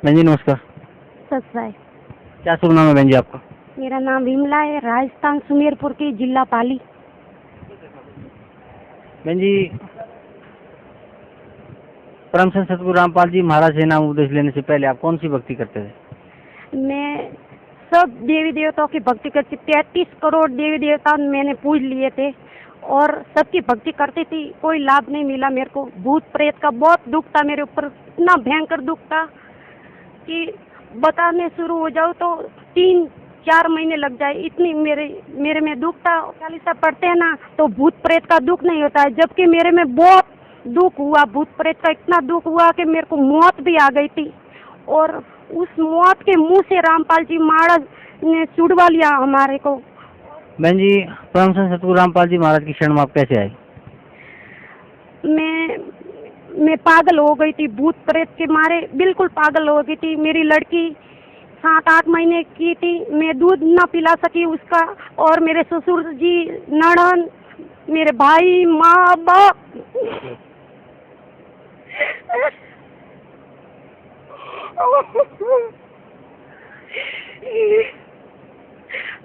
बहन जी नमस्कार। ससुराल। क्या शुभ नाम है बहन जी आपका? मेरा नाम विमला है, राजस्थान सुमेरपुर की, जिला पाली। बहन जी, परम संत सतगुरु रामपाल जी महाराज से नाम उपदेश लेने से पहले आप कौन सी भक्ति करते थे? मैं सब देवी देवताओं की भक्ति करती, 33 करोड़ देवी देवता मैंने पूज लिए थे और सबकी भक्ति करती थी। कोई लाभ नहीं मिला मेरे को। भूत प्रेत का बहुत दुख था मेरे ऊपर, इतना भयंकर दुख था कि बताने शुरू हो जाओ तो 3-4 महीने लग जाए, इतनी मेरे में दुख था। चालीसा पढ़ते हैं ना तो भूत प्रेत का दुख नहीं होता है, जबकि मेरे में बहुत दुख हुआ। भूत प्रेत का इतना दुख हुआ कि मेरे को मौत भी आ गई थी और उस मौत के मुंह से रामपाल जी महाराज ने छुड़वा लिया हमारे को। बहन जी, परम संत सतगुरु रामपाल जी महाराज की शरण में आप कैसे आए? मैं पागल हो गई थी, भूत प्रेत के मारे बिल्कुल पागल हो गई थी। मेरी लड़की 7-8 महीने की थी, मैं दूध ना पिला सकी उसका, और मेरे ससुर जी, ननद, मेरे भाई, माँ बाप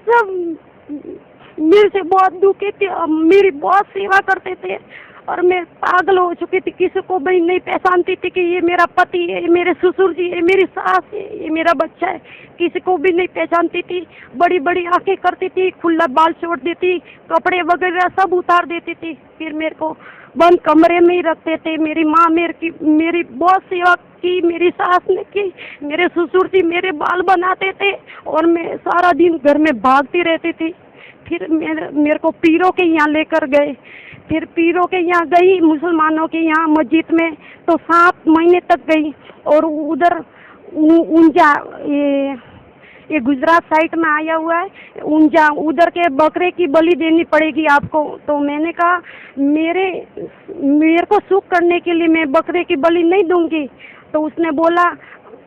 सब मेरे से बहुत दुखी थे, मेरी बहुत सेवा करते थे और मैं पागल हो चुकी थी। किसी को भी नहीं पहचानती थी कि ये मेरा पति है, ये मेरे ससुर जी है, मेरी सास है, ये मेरा बच्चा है। किसी को भी नहीं पहचानती थी। बड़ी बड़ी आंखें करती थी, खुला बाल छोड़ देती, कपड़े वगैरह सब उतार देती थी। फिर मेरे को बंद कमरे में ही रखते थे। मेरी माँ मेरी बहुत सेवा की, मेरी सास ने की, मेरे ससुर जी मेरे बाल बनाते थे और मैं सारा दिन घर में भागती रहती थी। फिर मेरे को पीरों के यहाँ लेकर गए। फिर पीरों के यहाँ गई, मुसलमानों के यहाँ मस्जिद में, तो 7 महीने तक गई। और उधर ऊंजा, ये गुजरात साइड में आया हुआ है ऊंजा, उधर के बकरे की बलि देनी पड़ेगी आपको। तो मैंने कहा मेरे को सुख करने के लिए मैं बकरे की बलि नहीं दूंगी। तो उसने बोला,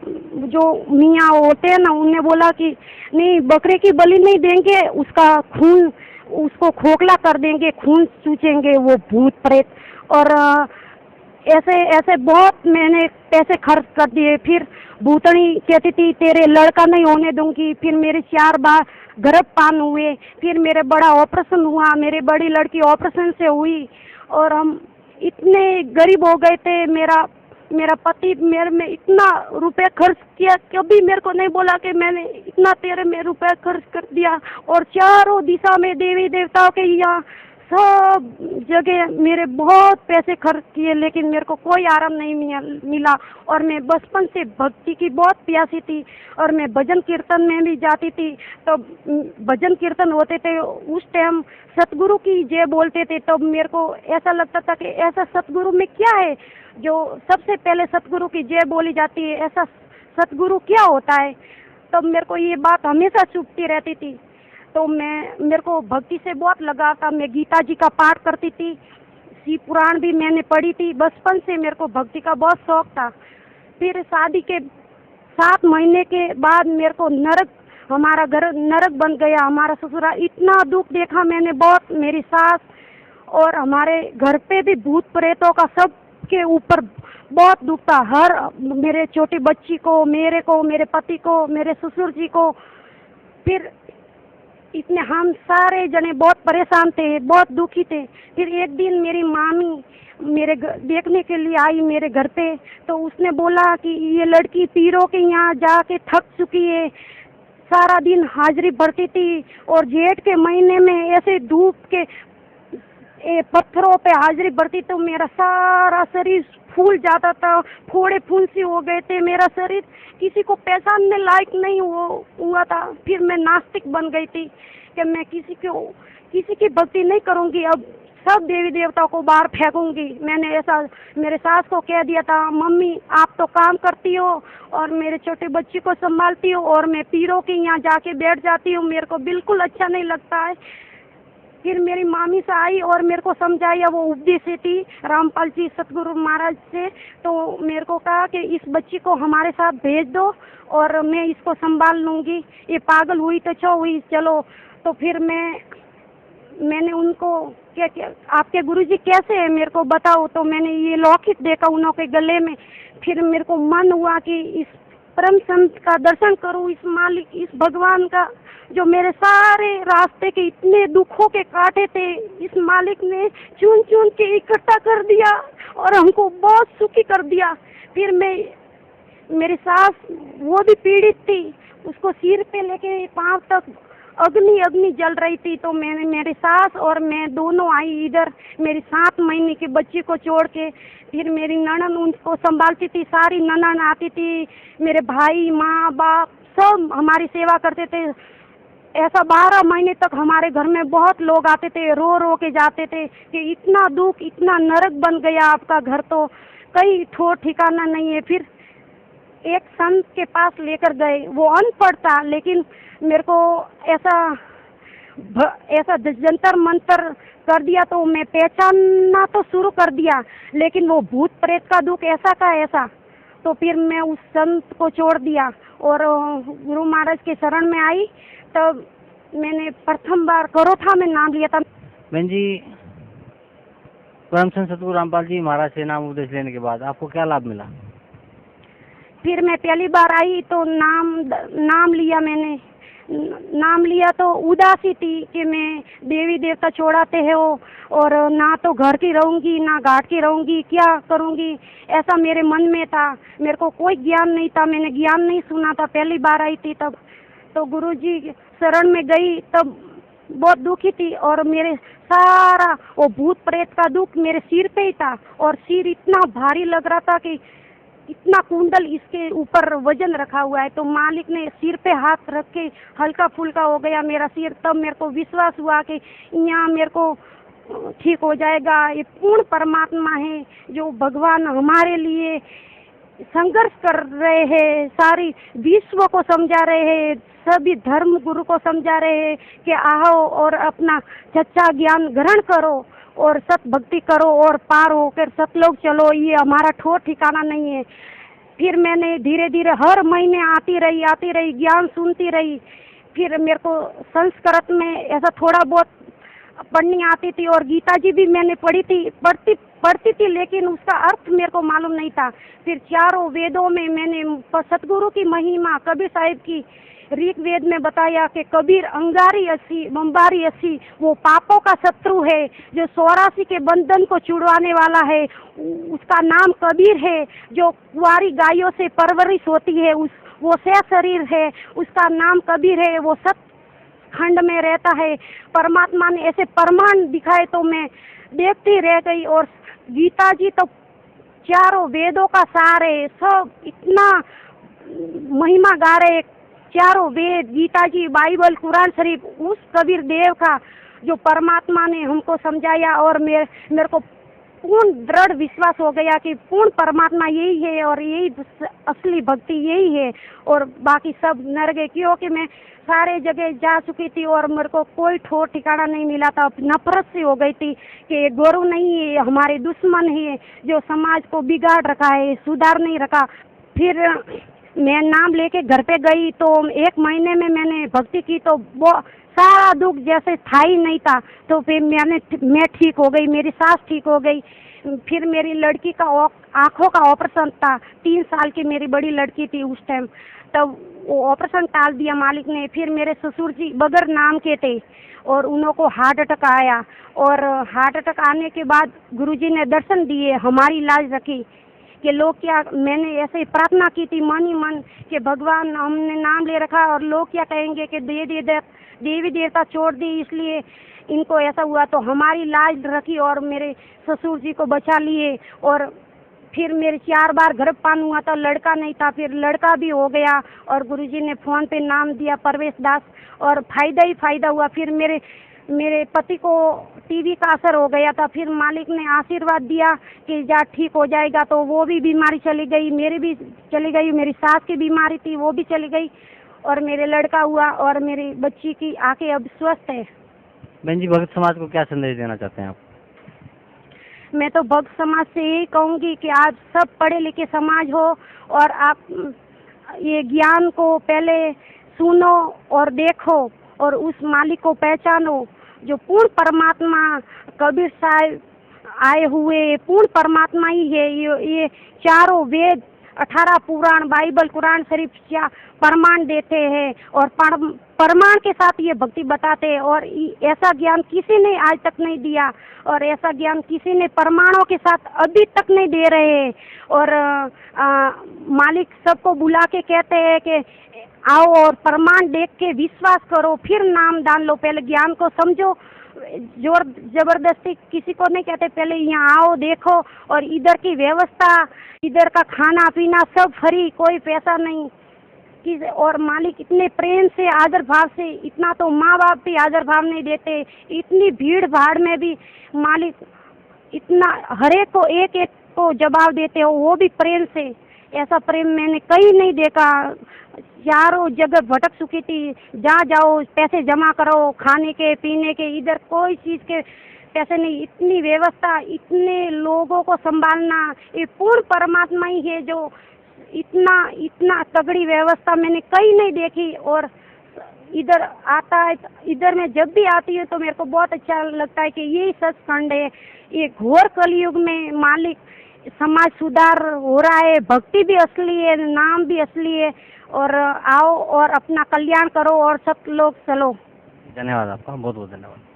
जो मियाँ होते हैं ना, उन्होंने बोला कि नहीं, बकरे की बलि नहीं देंगे, उसका खून, उसको खोखला कर देंगे, खून चूसेंगे वो भूत प्रेत। और ऐसे ऐसे बहुत मैंने पैसे खर्च कर दिए। फिर भूतनी कहती थी तेरे लड़का नहीं होने दूंगी। फिर मेरे 4 बार गर्भपात हुए। फिर मेरे बड़ा ऑपरेशन हुआ, मेरी बड़ी लड़की ऑपरेशन से हुई और हम इतने गरीब हो गए थे। मेरा पति मेरे में इतना रुपए खर्च किया, कभी मेरे को नहीं बोला कि मैंने इतना तेरे में रुपए खर्च कर दिया। और चारों दिशा में देवी देवताओं के यहाँ सब जगह मेरे बहुत पैसे खर्च किए, लेकिन मेरे को कोई आराम नहीं मिला। और मैं बचपन से भक्ति की बहुत प्यासी थी और मैं भजन कीर्तन में भी जाती थी। तो भजन कीर्तन होते थे, उस टाइम सतगुरु की जय बोलते थे। तब मेरे को ऐसा लगता था कि ऐसा सतगुरु में क्या है जो सबसे पहले सतगुरु की जय बोली जाती है, ऐसा सतगुरु क्या होता है। तब मेरे को ये बात हमेशा चुभती रहती थी। तो मेरे को भक्ति से बहुत लगाव था। मैं गीता जी का पाठ करती थी, शिव पुराण भी मैंने पढ़ी थी। बचपन से मेरे को भक्ति का बहुत शौक था। फिर शादी के 7 महीने के बाद मेरे को हमारा घर नरक बन गया। हमारा ससुराल, इतना दुख देखा मैंने बहुत। मेरी सास और हमारे घर पे भी भूत प्रेतों का सब के ऊपर बहुत दुख था। मेरे छोटी बच्ची को, मेरे पति को, मेरे ससुर जी को। फिर इतने हम सारे जने बहुत परेशान थे, बहुत दुखी थे। फिर एक दिन मेरी मामी मेरे देखने के लिए आई मेरे घर पे। तो उसने बोला कि ये लड़की पीरों के यहाँ जाके थक चुकी है, सारा दिन हाजिरी भरती थी और जेठ के महीने में ऐसे धूप के पत्थरों पे हाजिरी भरती, तो मेरा सारा शरीर फूल जाता था, फोड़े फुंसी हो गए थे। मेरा शरीर किसी को पहचानने लायक नहीं हुआ था। फिर मैं नास्तिक बन गई थी कि मैं किसी की भक्ति नहीं करूंगी, अब सब देवी देवताओं को बाहर फेंकूंगी। मैंने ऐसा मेरे सास को कह दिया था, मम्मी आप तो काम करती हो और मेरे छोटे बच्चे को संभालती हो और मैं पीरों के यहाँ जाके बैठ जाती हूँ, मेरे को बिल्कुल अच्छा नहीं लगता है। फिर मेरी मामी से आई और मेरे को समझाया, वो उपदेश थी रामपाल जी सतगुरु महाराज से। तो मेरे को कहा कि इस बच्ची को हमारे साथ भेज दो और मैं इसको संभाल लूँगी, ये पागल हुई तो हुई, चलो। तो फिर मैंने उनको क्या आपके गुरुजी कैसे है मेरे को बताओ। तो मैंने ये लॉकेट देखा उन्हों के गले में। फिर मेरे को मन हुआ कि इस परम संत का दर्शन करूं, इस मालिक, इस भगवान का, जो मेरे सारे रास्ते के इतने दुखों के काटे थे, इस मालिक ने चुन चुन के इकट्ठा कर दिया और हमको बहुत सुखी कर दिया। फिर मेरी सास वो भी पीड़ित थी, उसको सिर पे लेके पांव तक अग्नि जल रही थी, तो मैंने, मेरी सास और मैं दोनों आई इधर, मेरी 7 महीने की बच्ची को छोड़ के। फिर मेरी ननद उनको संभालती थी, सारी ननद आती थी, मेरे भाई, माँ बाप सब हमारी सेवा करते थे। ऐसा 12 महीने तक हमारे घर में बहुत लोग आते थे, रो रो के जाते थे कि इतना दुख, इतना नरक बन गया आपका घर, तो कहीं ठोर ठिकाना नहीं है। फिर एक संत के पास लेकर गए, वो अनपढ़ था, लेकिन मेरे को ऐसा जंतर मंतर कर दिया, तो मैं पहचानना तो शुरू कर दिया, लेकिन वो भूत प्रेत का दुख ऐसा का ऐसा। तो फिर मैं उस संत को छोड़ दिया और गुरु महाराज के शरण में आई। तब मैंने प्रथम बार करोठा में नाम लिया था। बहन जी, परम संत सतगुरु रामपाल जी महाराज से नाम उपदेश लेने के बाद आपको क्या लाभ मिला? फिर मैं पहली बार आई तो नाम लिया, मैंने नाम लिया तो उदासी थी कि मैं देवी देवता छोड़ाते हैं वो, और ना तो घर की रहूंगी ना घाट की रहूंगी, क्या करूंगी, ऐसा मेरे मन में था। मेरे को कोई ज्ञान नहीं था, मैंने ज्ञान नहीं सुना था, पहली बार आई थी तब। तो गुरुजी शरण में गई तब बहुत दुखी थी, और मेरे सारा वो भूत प्रेत का दुख मेरे सिर पे ही था, और सिर इतना भारी लग रहा था कि इतना कुंडल इसके ऊपर वजन रखा हुआ है। तो मालिक ने सिर पे हाथ रख के हल्का फुल्का हो गया मेरा सिर। तब मेरे को विश्वास हुआ कि यहाँ मेरे को ठीक हो जाएगा। ये पूर्ण परमात्मा है जो भगवान हमारे लिए संघर्ष कर रहे हैं, सारी विश्व को समझा रहे हैं, सभी धर्म गुरु को समझा रहे हैं कि आओ और अपना सच्चा ज्ञान ग्रहण करो और सत भक्ति करो और पार होकर सतलोक चलो, ये हमारा ठोर ठिकाना नहीं है। फिर मैंने धीरे धीरे हर महीने आती रही, ज्ञान सुनती रही। फिर मेरे को संस्कृत में ऐसा थोड़ा बहुत पढ़नी आती थी, और गीता जी भी मैंने पढ़ती थी, लेकिन उसका अर्थ मेरे को मालूम नहीं था। फिर चारों वेदों में मैंने सतगुरु की महिमा, कबीर साहिब की ऋग वेद में बताया कि कबीर अंगारी अस्सी बम्बारी अस्सी, वो पापों का शत्रु है जो 84 के बंधन को छुड़वाने वाला है, उसका नाम कबीर है। जो कुंवारी गायों से परवरिश होती है वो सह शरीर है, उसका नाम कबीर है, वो सत खंड में रहता है। परमात्मा ने ऐसे प्रमाण दिखाए तो मैं देखती रह गई। और गीता जी तो चारों वेदों का सार है, सब इतना महिमा गा रहे, चारों वेद, गीता जी, बाइबल, कुरान शरीफ, उस कबीर देव का जो परमात्मा ने हमको समझाया। और मेरे को पूर्ण दृढ़ विश्वास हो गया कि पूर्ण परमात्मा यही है और यही असली भक्ति यही है, और बाकी सब नर गए, क्योंकि मैं सारे जगह जा चुकी थी और मेरे को कोई ठोर ठिकाना नहीं मिला था। नफरत से हो गई थी कि गुरु नहीं है, हमारे दुश्मन है जो समाज को बिगाड़ रखा है, सुधार नहीं रखा। फिर मैं नाम लेके घर पे गई तो 1 महीने में मैंने भक्ति की तो वो सारा दुख जैसे था ही नहीं था। तो फिर मैं ठीक हो गई, मेरी सास ठीक हो गई। फिर मेरी लड़की का आँखों का ऑपरेशन था, 3 साल की मेरी बड़ी लड़की थी उस टाइम, तब वो ऑपरेशन टाल दिया मालिक ने। फिर मेरे ससुर जी बगैर नाम के थे और उन्हों को हार्ट अटैक आया, और हार्ट अटैक आने के बाद गुरुजी ने दर्शन दिए, हमारी लाज रखी कि लोग क्या, मैंने ऐसे ही प्रार्थना की थी मन ही मन कि भगवान हमने नाम ले रखा और लोग क्या कहेंगे कि देवी देवता छोड़ दी इसलिए इनको ऐसा हुआ। तो हमारी लाज रखी और मेरे ससुर जी को बचा लिए। और फिर मेरे 4 बार गर्भपात हुआ था, लड़का नहीं था, फिर लड़का भी हो गया और गुरुजी ने फोन पे नाम दिया परवेश दास, और फायदा ही फायदा हुआ। फिर मेरे पति को टीबी का असर हो गया था, फिर मालिक ने आशीर्वाद दिया कि जा ठीक हो जाएगा, तो वो भी बीमारी चली गई, मेरी भी चली गई, मेरी सास की बीमारी थी वो भी चली गई, और मेरे लड़का हुआ और मेरी बच्ची की आंखें अब स्वस्थ है। बहन जी, भक्त समाज को क्या संदेश देना चाहते हैं आप? मैं तो भक्त समाज से यही कहूँगी कि आप सब पढ़े लिखे समाज हो और आप ये ज्ञान को पहले सुनो और देखो और उस मालिक को पहचानो जो पूर्ण परमात्मा कबीर साहब आए हुए पूर्ण परमात्मा ही है। ये चारों वेद 18 पुराण, बाइबल, कुरान शरीफ या प्रमाण देते हैं और प्रमाण के साथ ये भक्ति बताते हैं। और ऐसा ज्ञान किसी ने आज तक नहीं दिया और ऐसा ज्ञान किसी ने प्रमाणों के साथ अभी तक नहीं दे रहे हैं। और मालिक सबको बुला के कहते हैं कि आओ और प्रमाण देख के विश्वास करो, फिर नाम दान लो। पहले ज्ञान को समझो, जोर जबरदस्ती किसी को नहीं कहते। पहले यहाँ आओ, देखो, और इधर की व्यवस्था, इधर का खाना पीना सब फ्री, कोई पैसा नहीं। और मालिक इतने प्रेम से, आदर भाव से, इतना तो माँ बाप भी आदर भाव नहीं देते। इतनी भीड़ भाड़ में भी मालिक इतना हर एक को एक एक को जवाब देते हो, वो भी प्रेम से। ऐसा प्रेम मैंने कहीं नहीं देखा। चारों जगह भटक चुकी थी, जहाँ जाओ पैसे जमा करो, खाने के पीने के, इधर कोई चीज़ के पैसे नहीं। इतनी व्यवस्था, इतने लोगों को संभालना, ये पूर्ण परमात्मा ही है जो इतना तगड़ी व्यवस्था मैंने कहीं नहीं देखी। और इधर आता है, इधर मैं जब भी आती हूँ तो मेरे को बहुत अच्छा लगता है कि यही सचखंड है। ये घोर कलयुग में मालिक समाज सुधार हो रहा है, भक्ति भी असली है, नाम भी असली है। और आओ और अपना कल्याण करो और सब लोग चलो। धन्यवाद आपका, बहुत बहुत धन्यवाद।